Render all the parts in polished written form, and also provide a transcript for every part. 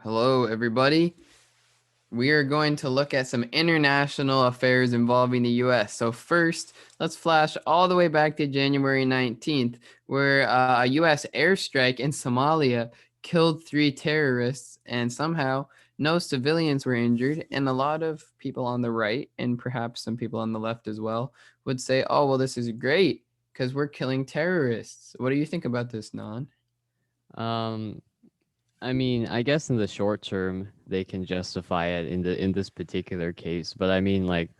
Hello, everybody. We are going to look at some international affairs involving the U.S. So, first, let's flash all the way back to January 19th, where a U.S. airstrike in Somalia killed 3 terrorists, and somehow no civilians were injured. And a lot of people on the right, and perhaps some people on the left as well, would say, oh, well, this is great because we're killing terrorists. What do you think about this, Non? Um, I mean, I guess in the short term they can justify it in this particular case, but I mean, like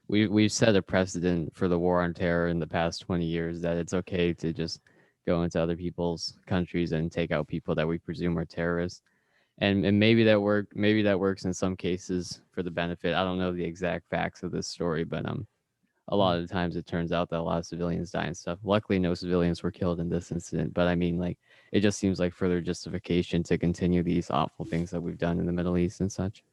we've set a precedent for the war on terror in the past 20 years that it's okay to just go into other people's countries and take out people that we presume are terrorists. And maybe that works in some cases for the benefit. I don't know the exact facts of this story, but a lot of the times it turns out that a lot of civilians die and stuff. Luckily, no civilians were killed in this incident, but I mean, like, it just seems like further justification to continue these awful things that we've done in the Middle East and such.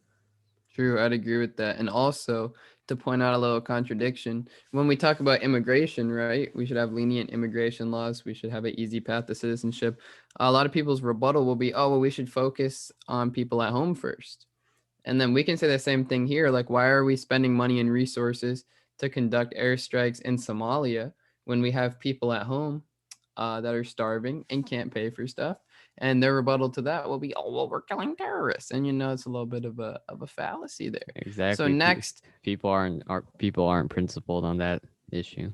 True, I'd agree with that. And also, to point out a little contradiction, when we talk about immigration, right, we should have lenient immigration laws. We should have an easy path to citizenship. A lot of people's rebuttal will be, oh, well, we should focus on people at home first. And then we can say the same thing here. Like, why are we spending money and resources to conduct airstrikes in Somalia when we have people at home that are starving and can't pay for stuff? And their rebuttal to that will be, oh, well, we're killing terrorists. And it's a little bit of a fallacy there. So Exactly. next, People aren't principled on that issue.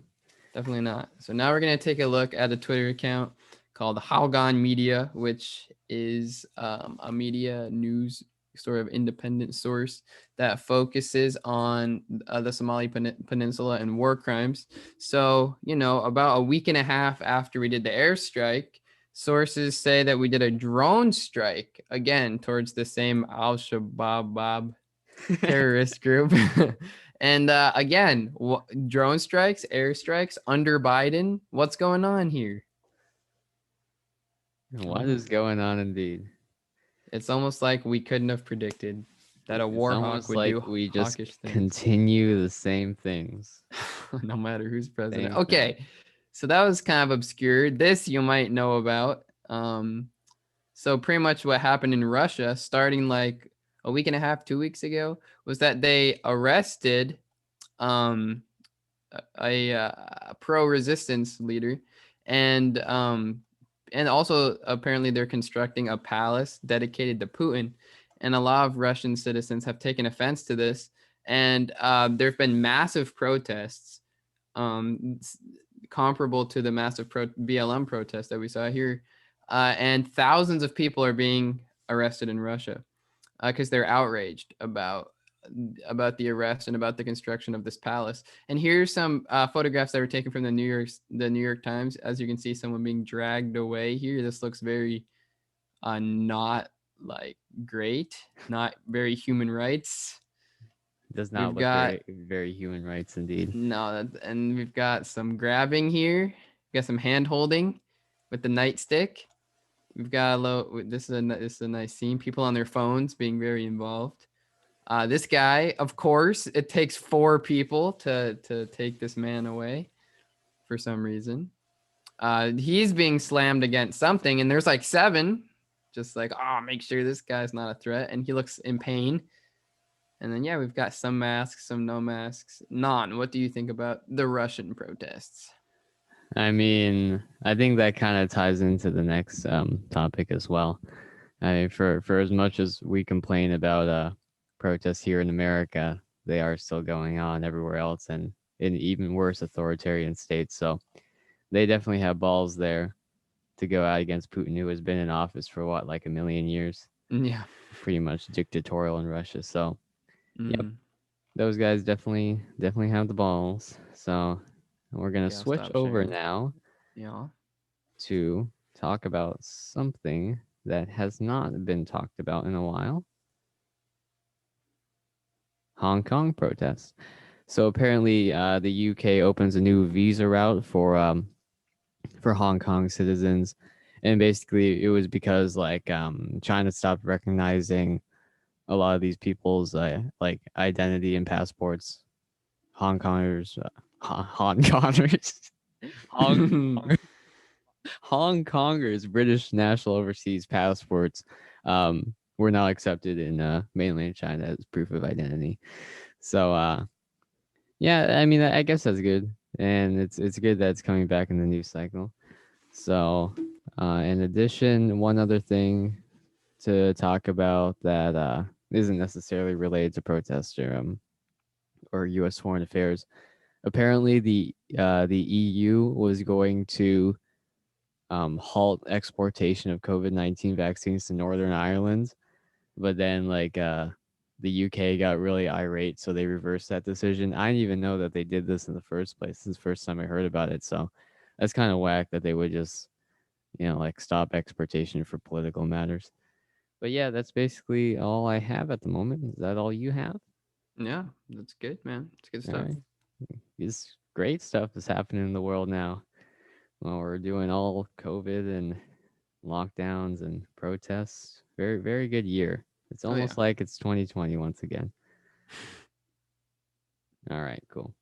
definitely not. So now we're going to take a look at a Twitter account called Halgan Media, which is a media news sort of independent source that focuses on the Somali Peninsula and war crimes. So, about a week and a half after we did the airstrike, sources say that we did a drone strike again towards the same Al Shabaab terrorist group. And again, drone strikes, airstrikes under Biden. What's going on here? What Oh, is going on indeed? it's almost like we couldn't have predicted that a It's war hawk almost would do like we just hawkish things, continue the same things. no matter who's president. Same thing. Okay, so that was kind of obscure. This you might know about. So pretty much what happened in Russia, starting like a week and a half, 2 weeks ago, was that they arrested um, a pro-resistance leader, and also apparently they're constructing a palace dedicated to Putin, and a lot of Russian citizens have taken offense to this, and there have been massive protests, um, comparable to the massive BLM protest that we saw here, and thousands of people are being arrested in Russia because they're outraged about the arrest and about the construction of this palace. And here's some photographs that were taken from the New York Times. As you can see, someone being dragged away here. This looks very not like great, not very human rights. Does not We've look got very human rights indeed. no, and we've got some grabbing here. We got some hand holding with the nightstick. We've got a little. This is a nice scene. People on their phones being very involved. This guy, of course, it takes 4 people to take this man away for some reason. He's being slammed against something, and there's like 7, just like, oh, make sure this guy's not a threat, and he looks in pain. And then yeah, we've got some masks, some no masks. Non, what do you think about the Russian protests? I mean, I think that kind of ties into the next topic as well. For as much as we complain about protests here in America, they are still going on everywhere else and in even worse authoritarian states. So they definitely have balls there to go out against Putin, who has been in office for what, like a million years, Yeah. pretty much dictatorial in Russia. So yep, Mm. those guys definitely have the balls. So we're gonna Okay, I'll switch stop over sharing. now Yeah. to talk about something that has not been talked about in a while. Hong Kong protests. So apparently, the UK opens a new visa route for Hong Kong citizens, and basically it was because like China stopped recognizing a lot of these people's like identity and passports. Hong Kongers, Hong Kongers, Hong Hong Kongers, British national overseas passports. we're now accepted in mainland China as proof of identity. So yeah, I mean, I guess that's good, and it's good that it's coming back in the news cycle. So, in addition, one other thing to talk about that isn't necessarily related to protest or U.S. foreign affairs. Apparently, the EU was going to halt exportation of COVID-19 vaccines to Northern Ireland, but then the UK got really irate, so they reversed that decision. I didn't even know that they did this in the first place. This is the first time I heard about it, so that's kind of whack that they would just like stop exportation for political matters. But yeah, that's basically all I have at the moment. Is that all you have? Yeah, that's good, man. It's good All stuff. right. This great stuff is happening in the world now. Well, we're doing all COVID and lockdowns and protests. Very, very good year. It's Oh yeah. almost like it's 2020 once again. All right, cool.